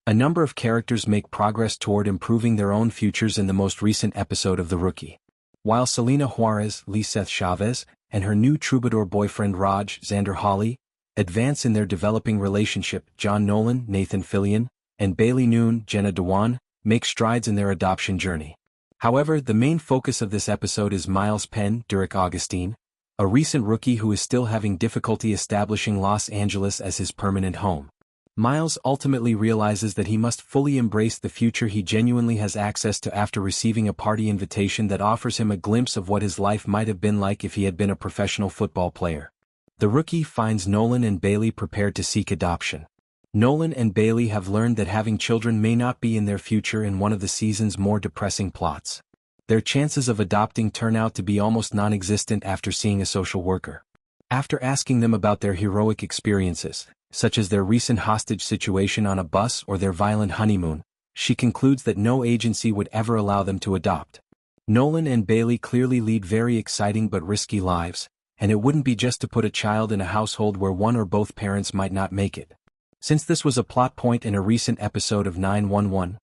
A number of characters make progress toward improving their own futures in the most recent episode of The Rookie. While Selena Juarez, Liseth Chavez, and her new troubadour boyfriend Raj, Xander Hawley, advance in their developing relationship, John Nolan, Nathan Fillion, and Bailey Noon, Jenna Dewan, make strides in their adoption journey. However, the main focus of this episode is Miles Penn, Derek Augustine, a recent rookie who is still having difficulty establishing Los Angeles as his permanent home. Miles ultimately realizes that he must fully embrace the future he genuinely has access to after receiving a party invitation that offers him a glimpse of what his life might have been like if he had been a professional football player. The rookie finds Nolan and Bailey prepared to seek adoption. Nolan and Bailey have learned that having children may not be in their future in one of the season's more depressing plots. Their chances of adopting turn out to be almost non-existent after seeing a social worker. After asking them about their heroic experiences, such as their recent hostage situation on a bus or their violent honeymoon, she concludes that no agency would ever allow them to adopt. Nolan and Bailey clearly lead very exciting but risky lives, and it wouldn't be just to put a child in a household where one or both parents might not make it. Since this was a plot point in a recent episode of 911,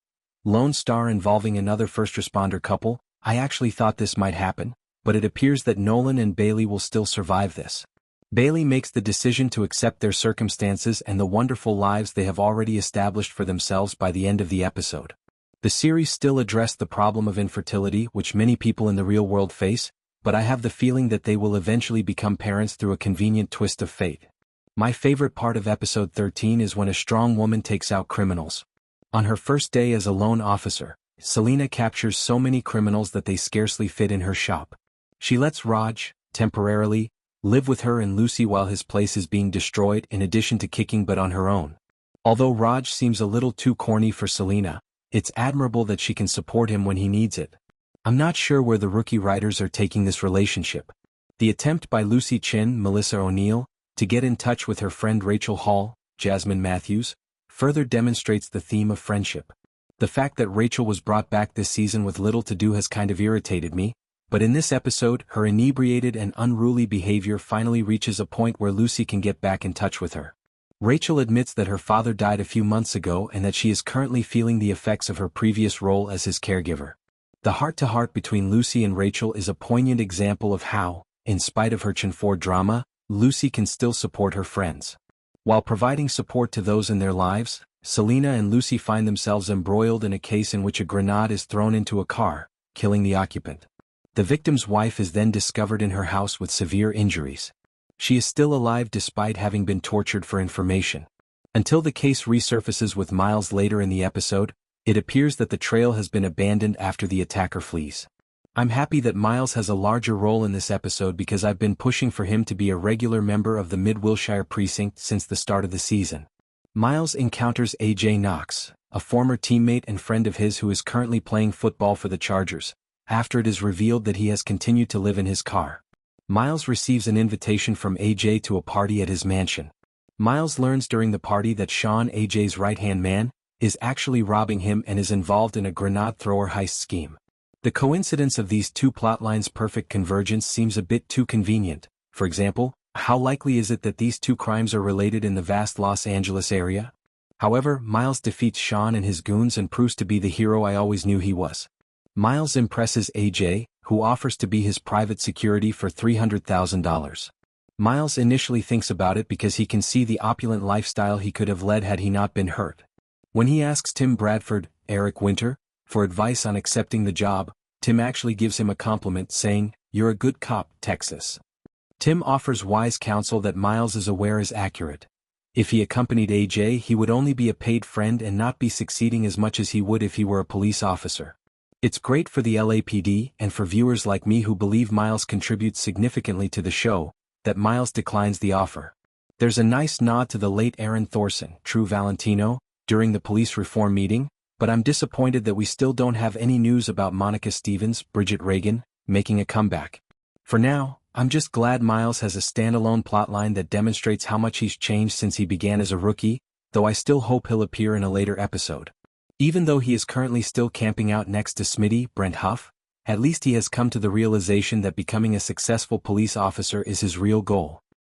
Lone Star involving another first responder couple, I actually thought this might happen, but it appears that Nolan and Bailey will still survive this. Bailey makes the decision to accept their circumstances and the wonderful lives they have already established for themselves by the end of the episode. The series still addressed the problem of infertility which many people in the real world face, but I have the feeling that they will eventually become parents through a convenient twist of fate. My favorite part of episode 13 is when a strong woman takes out criminals. On her first day as a lone officer, Selena captures so many criminals that they scarcely fit in her shop. She lets Raj, temporarily, live with her and Lucy while his place is being destroyed in addition to kicking butt on her own. Although Raj seems a little too corny for Selena, it's admirable that she can support him when he needs it. I'm not sure where the rookie writers are taking this relationship. The attempt by Lucy Chin, Melissa O'Neill, to get in touch with her friend Rachel Hall, Jasmine Matthews, further demonstrates the theme of friendship. The fact that Rachel was brought back this season with little to do has kind of irritated me, but in this episode, her inebriated and unruly behavior finally reaches a point where Lucy can get back in touch with her. Rachel admits that her father died a few months ago and that she is currently feeling the effects of her previous role as his caregiver. The heart-to-heart between Lucy and Rachel is a poignant example of how, in spite of her Chin-4 drama, Lucy can still support her friends. While providing support to those in their lives, Selena and Lucy find themselves embroiled in a case in which a grenade is thrown into a car, killing the occupant. The victim's wife is then discovered in her house with severe injuries. She is still alive despite having been tortured for information. Until the case resurfaces with Miles later in the episode, it appears that the trail has been abandoned after the attacker flees. I'm happy that Miles has a larger role in this episode because I've been pushing for him to be a regular member of the Mid-Wilshire precinct since the start of the season. Miles encounters AJ Knox, a former teammate and friend of his who is currently playing football for the Chargers, after it is revealed that he has continued to live in his car. Miles receives an invitation from AJ to a party at his mansion. Miles learns during the party that Sean, AJ's right-hand man, is actually robbing him and is involved in a grenade thrower heist scheme. The coincidence of these two plotlines' perfect convergence seems a bit too convenient. For example, how likely is it that these two crimes are related in the vast Los Angeles area? However, Miles defeats Sean and his goons and proves to be the hero I always knew he was. Miles impresses AJ, who offers to be his private security for $300,000. Miles initially thinks about it because he can see the opulent lifestyle he could have led had he not been hurt. When he asks Tim Bradford, Eric Winter, for advice on accepting the job, Tim actually gives him a compliment saying, "You're a good cop, Texas." Tim offers wise counsel that Miles is aware is accurate. If he accompanied AJ, he would only be a paid friend and not be succeeding as much as he would if he were a police officer. It's great for the LAPD and for viewers like me who believe Miles contributes significantly to the show, that Miles declines the offer. There's a nice nod to the late Aaron Thorson, True Valentino, during the police reform meeting, but I'm disappointed that we still don't have any news about Monica Stevens, Bridget Reagan, making a comeback. For now, I'm just glad Miles has a standalone plotline that demonstrates how much he's changed since he began as a rookie, though I still hope he'll appear in a later episode. Even though he is currently still camping out next to Smitty, Brent Huff, at least he has come to the realization that becoming a successful police officer is his real goal.